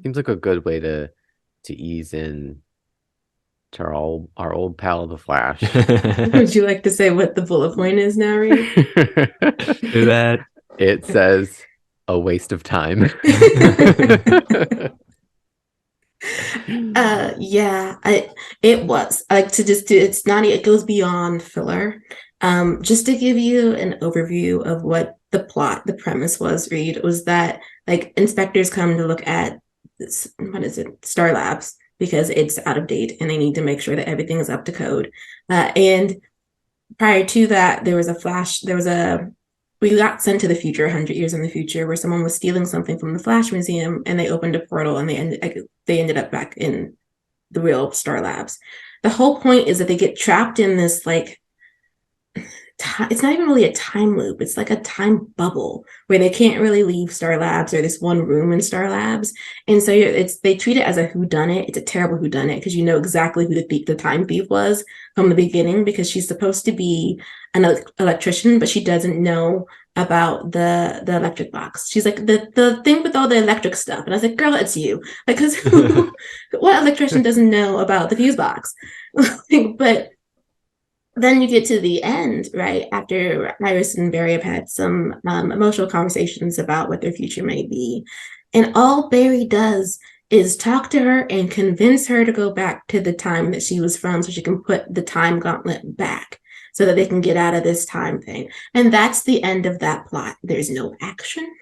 Seems like a good way to ease in to our old pal the Flash. Would you like to say what the bullet point is now, Reed? Do that. It says a waste of time. Yeah, it was like to just do it's not it goes beyond filler. Just to give you an overview of what the premise was, Reed, was that like inspectors come to look at this, what is it, Star Labs, because it's out of date and they need to make sure that everything is up to code. And prior to that, there was a we got sent to the future 100 years in the future where someone was stealing something from the Flash Museum and they opened a portal and they ended up back in the real Star Labs. The whole point is that they get trapped in this like it's not even really a time loop. It's like a time bubble where they can't really leave Star Labs or this one room in Star Labs. And so they treat it as a whodunit. It's a terrible whodunit because you know exactly who the time thief was from the beginning because she's supposed to be an electrician, but she doesn't know about the electric box. She's like the thing with all the electric stuff. And I was like, girl, it's you. Like, because what electrician doesn't know about the fuse box? But then you get to the end, right? After Iris and Barry have had some emotional conversations about what their future may be. And all Barry does is talk to her and convince her to go back to the time that she was from so she can put the time gauntlet back so that they can get out of this time thing. And that's the end of that plot. There's no action.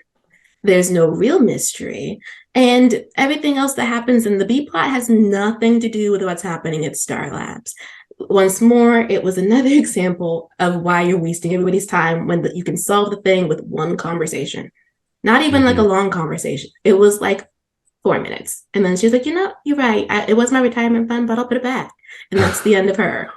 There's no real mystery. And everything else that happens in the B plot has nothing to do with what's happening at Star Labs. Once more, it was another example of why you're wasting everybody's time when you can solve the thing with one conversation. Not even like a long conversation. It was like 4 minutes. And then she's like, you're right. It was my retirement fund, but I'll put it back. And that's the end of her.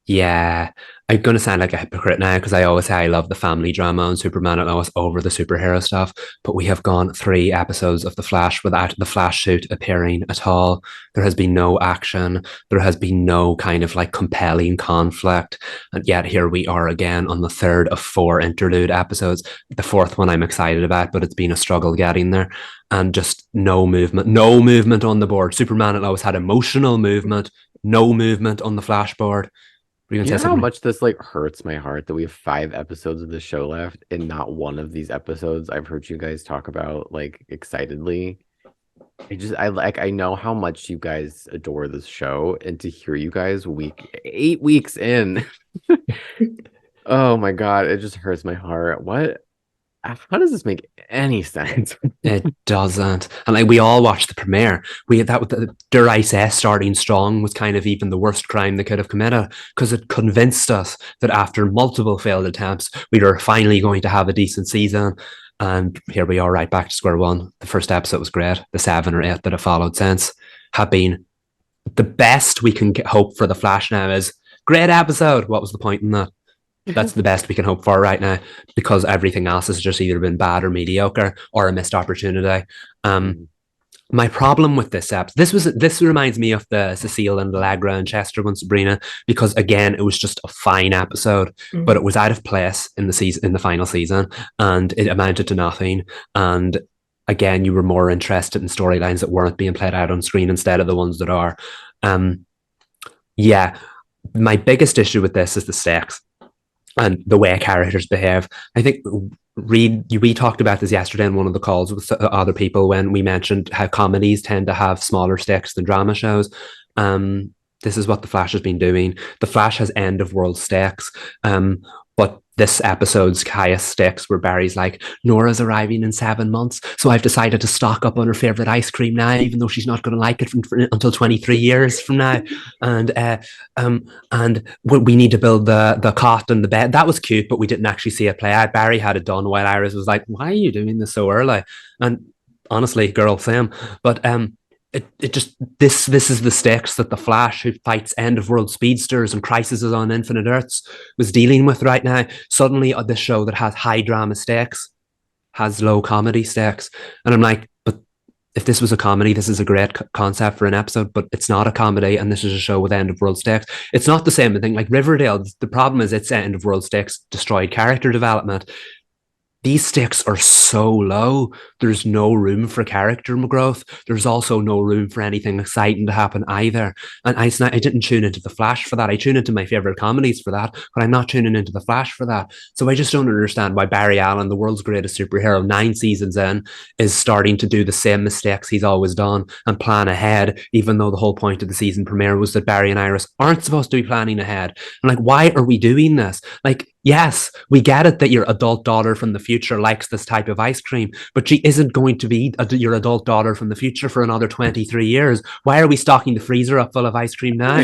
Yeah, I'm gonna sound like a hypocrite now because I always say I love the family drama on Superman and I was over the superhero stuff. But we have gone 3 episodes of The Flash without the Flash suit appearing at all. There has been no action. There has been no kind of like compelling conflict. And yet here we are again on the third of 4 interlude episodes. The fourth one I'm excited about, but it's been a struggle getting there. And just no movement on the board. Superman had always had emotional movement, no movement on the Flash board. Were you gonna You say know how something? much this like hurts my heart that we have 5 episodes of the show left and not one of these episodes I've heard you guys talk about like excitedly. I know how much you guys adore this show and to hear you guys 8 weeks in. Oh my God, it just hurts my heart. What? How does this make any sense? It doesn't. And like we all watched the premiere. We had that with the dare I say starting strong was kind of even the worst crime they could have committed because it convinced us that after multiple failed attempts, we were finally going to have a decent season. And here we are right back to square one. The first episode was great. The 7 or 8 that have followed since have been the best we can hope for the Flash now is great episode. What was the point in that? That's the best we can hope for right now because everything else has just either been bad or mediocre or a missed opportunity. Um, my problem with this app, this reminds me of the Cecile and Allegra and Chester one, Sabrina, because again, it was just a fine episode, but it was out of place in the final season, and it amounted to nothing. And again, you were more interested in storylines that weren't being played out on screen instead of the ones that are. Um, yeah, my biggest issue with this is the stakes and the way characters behave. I think we talked about this yesterday in one of the calls with other people when we mentioned how comedies tend to have smaller stakes than drama shows. This is what The Flash has been doing. The Flash has end of world stakes. But this episode's highest stakes where Barry's like, Nora's arriving in 7 months, so I've decided to stock up on her favorite ice cream now, even though she's not going to like it until 23 years from now. And we need to build the cot and the bed. That was cute, but we didn't actually see it play out. Barry had it done while Iris was like, why are you doing this so early? And honestly, girl, Sam. But it just this is the stakes that the Flash, who fights end of world speedsters and crises on infinite Earths, was dealing with right now. Suddenly, this show that has high drama stakes has low comedy stakes, and I'm like, but if this was a comedy, this is a great concept for an episode, but it's not a comedy, and this is a show with end of world stakes. It's not the same thing like Riverdale. The problem is its end of world stakes destroyed character development. these stakes are so low. There's no room for character growth. There's also no room for anything exciting to happen either. And I didn't tune into The Flash for that. I tune into my favorite comedies for that, but I'm not tuning into The Flash for that. So I just don't understand why Barry Allen, the world's greatest superhero, 9 seasons in, is starting to do the same mistakes he's always done and plan ahead, even though the whole point of the season premiere was that Barry and Iris aren't supposed to be planning ahead. I'm like, why are we doing this? Like, yes, we get it that your adult daughter from the future likes this type of ice cream, but she isn't going to be your adult daughter from the future for another 23 years. Why are we stocking the freezer up full of ice cream now?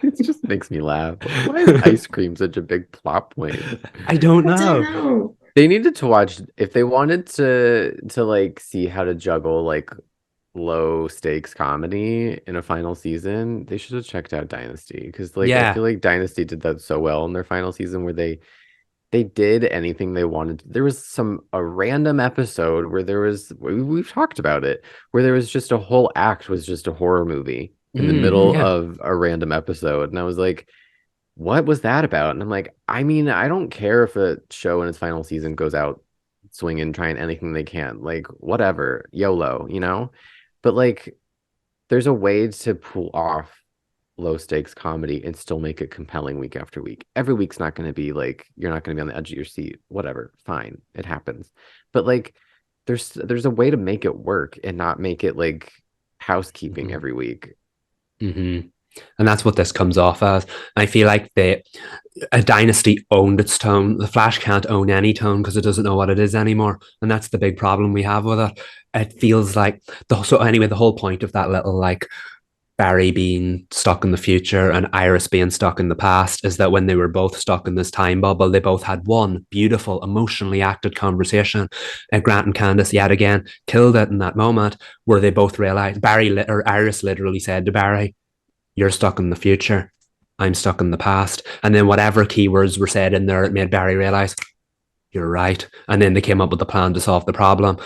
It just makes me laugh. Why is ice cream such a big plot point? I don't I don't know. know. They needed to watch if they wanted to like see how to juggle like low stakes comedy in a final season. They should have checked out Dynasty because like I Yeah. feel like Dynasty did that so well in their final season where they did anything they wanted. There was a random episode where we've talked about it, where there was just a whole act was just a horror movie in the middle Yeah. of a random episode. And I was like, what was that about? And I'm like, I mean, I don't care if a show in its final season goes out swinging, trying anything they can. Like, whatever, YOLO, you know? But like, there's a way to pull off low stakes comedy and still make it compelling week after week. Every week's not going to be like you're not going to be on the edge of your seat. Whatever, fine, it happens. But like there's a way to make it work and not make it like housekeeping Mhm. every week. Mm-hmm. And that's what this comes off as. I feel like a dynasty owned its tone. The Flash can't own any tone because it doesn't know what it is anymore, and that's the big problem we have with it. It feels like so anyway. The whole point of that little like Barry being stuck in the future and Iris being stuck in the past is that when they were both stuck in this time bubble, they both had one beautiful, emotionally acted conversation. And Grant and Candace, yet again, killed it in that moment where they both realized or Iris literally said to Barry, "You're stuck in the future. I'm stuck in the past." And then whatever keywords were said in there, it made Barry realize, "You're right." And then they came up with a plan to solve the problem.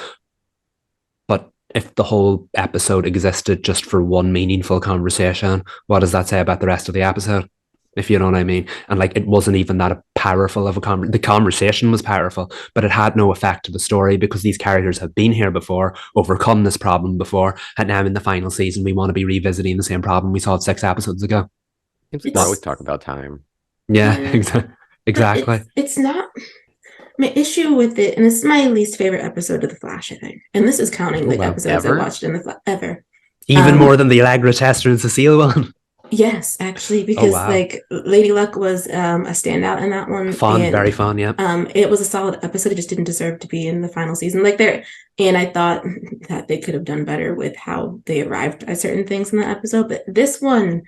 But if the whole episode existed just for one meaningful conversation, what does that say about the rest of the episode? If you know what I mean. And like, it wasn't even that powerful of a the conversation was powerful, but it had no effect to the story because these characters have been here before, overcome this problem before, and now in the final season, we want to be revisiting the same problem we saw 6 episodes ago. Seems like we always What? talk about time. Yeah, Yeah, but exactly. it's not my issue with it, and it's my least favorite episode of The Flash, I think. And this is counting Oh, the well. episodes I Ever? watched in the ever. Even more than the Allegra, Chester, and Cecile one. Yes, actually, Oh, because wow. like Lady Luck was a standout in that one, Fun, very and fun, yeah. it was a solid episode. It just didn't deserve to be in the final season. Like there, and I thought that they could have done better with how they arrived at certain things in the episode. But this one,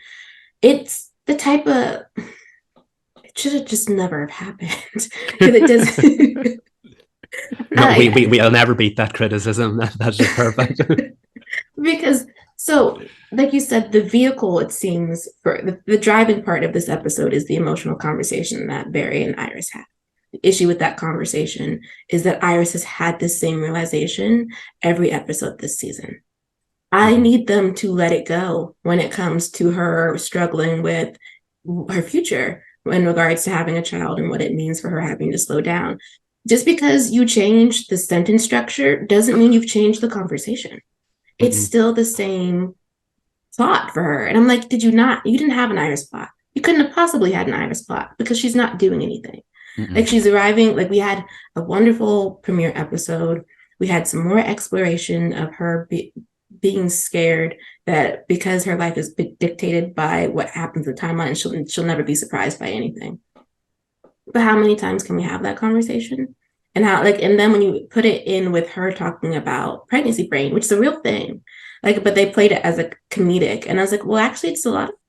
it's the type of it should have just never have happened because it does. No, we'll never beat that criticism. That's just perfect. Because so like you said, the vehicle, it seems, for the driving part of this episode is the emotional conversation that Barry and Iris had. The issue with that conversation is that Iris has had the same realization every episode this season. I need them to let it go when it comes to her struggling with her future in regards to having a child and what it means for her having to slow down. Just because you change the sentence structure doesn't mean you've changed the conversation. It's still the same plot for her. And I'm like, you didn't have an Iris plot. You couldn't have possibly had an Iris plot because she's not doing anything. Like she's arriving, like we had a wonderful premiere episode. We had some more exploration of her being scared that because her life is dictated by what happens in the timeline, she'll never be surprised by anything. But how many times can we have that conversation? And how and then when you put it in with her talking about pregnancy brain, which is a real thing, but they played it as a comedic, and I was like, well, actually,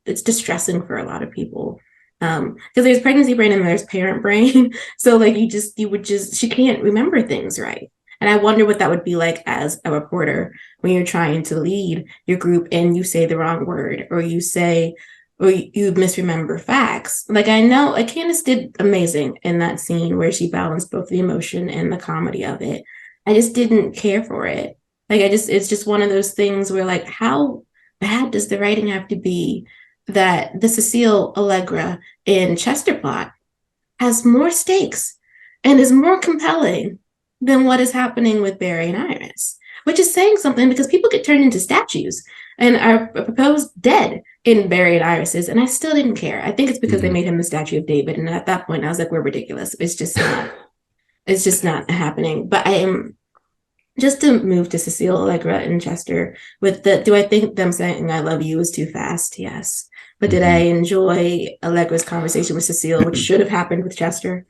it's distressing for a lot of people, because there's pregnancy brain and there's parent brain. So she can't remember things right. And I wonder what that would be like as a reporter when you're trying to lead your group and you say the wrong word or you misremember facts. Like I know Candace did amazing in that scene where she balanced both the emotion and the comedy of it. I just didn't care for it. It's just one of those things where how bad does the writing have to be that the Cecile, Allegra, and Chester plot has more stakes and is more compelling then what is happening with Barry and Iris? Which is saying something because people get turned into statues and are proposed dead in Barry and Iris's, and I still didn't care. I think it's because they made him the statue of David, and at that point I was like, we're ridiculous. It's just not happening. But I am just to move to Cecile, Allegra, and Chester with do I think them saying I love you was too fast? Yes. But did I enjoy Allegra's conversation with Cecile, which should have happened with Chester?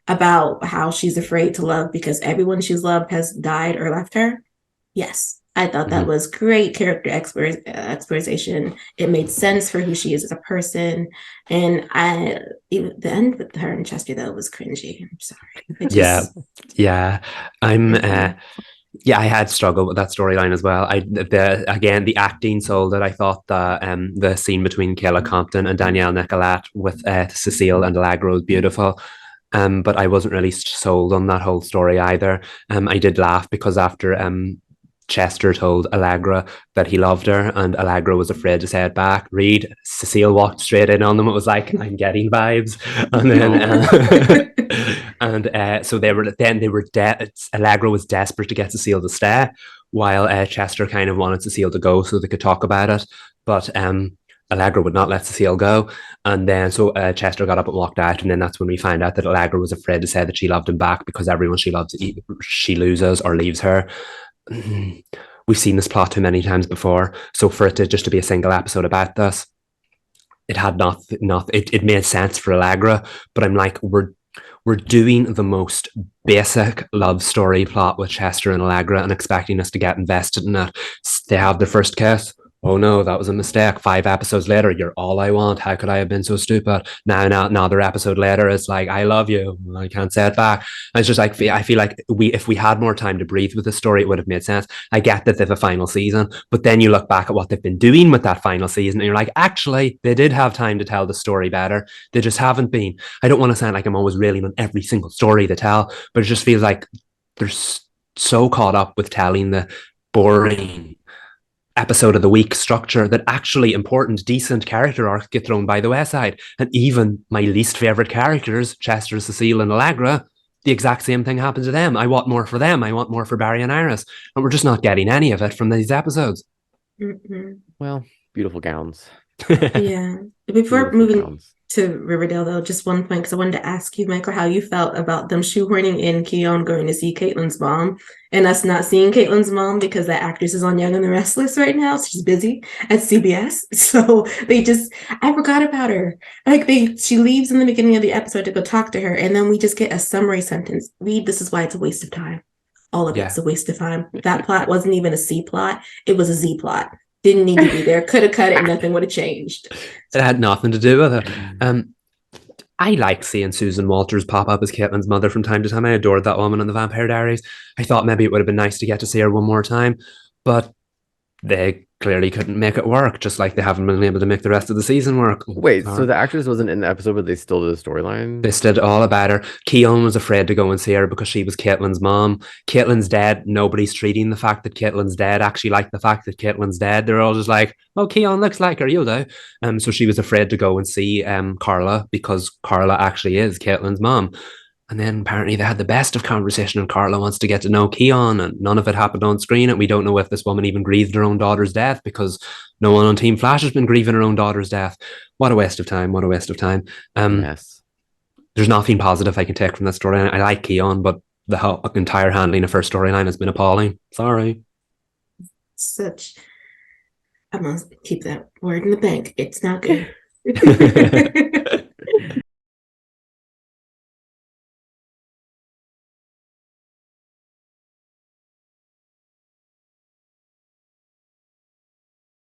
About how she's afraid to love because everyone she's loved has died or left her. Yes, I thought that was great character exploration. It made sense for who she is as a person. And the end with her and Chester, though, was cringy. I'm sorry. Yeah. I had struggled with that storyline as well. The acting sold it. I thought the scene between Kayla Compton and Danielle Nicolet with Cecile and Allegra was beautiful. But I wasn't really sold on that whole story either. I did laugh because after Chester told Allegra that he loved her and Allegra was afraid to say it back, Cecile walked straight in on them. It was like, I'm getting vibes. And then so they were Allegra was desperate to get Cecile to stay while Chester kind of wanted Cecile to go so they could talk about it. But Allegra would not let Cecile go. And then so Chester got up and walked out. And then that's when we find out that Allegra was afraid to say that she loved him back because everyone she loves, she loses or leaves her. We've seen this plot too many times before. So for it to be a single episode about this, it had it made sense for Allegra. But I'm like, we're doing the most basic love story plot with Chester and Allegra and expecting us to get invested in it. They have their first kiss. Oh no, that was a mistake. 5 episodes later, you're all I want. How could I have been so stupid? Now another episode later, it's like, I love you. I can't say it back. And it's just like, I feel like if we had more time to breathe with the story, it would have made sense. I get that they have a final season, but then you look back at what they've been doing with that final season and you're like, actually, they did have time to tell the story better. They just haven't been. I don't want to sound like I'm always railing on every single story they tell, but it just feels like they're so caught up with telling the boring episode of the week structure that actually important, decent character arcs get thrown by the wayside. And even my least favorite characters, Chester, Cecile, and Allegra, the exact same thing happens to them. I want more for them. I want more for Barry and Iris. And we're just not getting any of it from these episodes. Well, beautiful gowns. Yeah. Before moving to Riverdale, though, just one point, because I wanted to ask you, Michael, how you felt about them shoehorning in Keon going to see Caitlin's mom and us not seeing Caitlin's mom because that actress is on Young and the Restless right now. So she's busy at CBS. So I forgot about her. Like she leaves in the beginning of the episode to go talk to her. And then we just get a summary sentence. Reed, this is why it's a waste of time. All of it's a waste of time. That plot wasn't even a C plot. It was a Z plot. Didn't need to be there. Could have cut it and nothing would have changed. It had nothing to do with it. I like seeing Susan Walters pop up as Caitlin's mother from time to time. I adored that woman in the Vampire Diaries. I thought maybe it would have been nice to get to see her one more time, but they clearly couldn't make it work, just like they haven't been able to make the rest of the season work. Wait, so the actress wasn't in the episode, but they still did the storyline? They did all about her. Keon was afraid to go and see her because she was Caitlin's mom. Caitlin's dead. Nobody's treating the fact that Caitlin's dead actually like the fact that Caitlin's dead. They're all just like, oh, Keon looks like her, you'll do. So she was afraid to go and see Carla because Carla actually is Caitlin's mom. And then apparently they had the best of conversation and Carla wants to get to know Keon and none of it happened on screen. And we don't know if this woman even grieved her own daughter's death because no one on Team Flash has been grieving her own daughter's death. What a waste of time. What a waste of time. Yes. There's nothing positive I can take from that storyline. I like Keon, but the whole entire handling of her storyline has been appalling. Sorry. I'm going to keep that word in the bank. It's not good.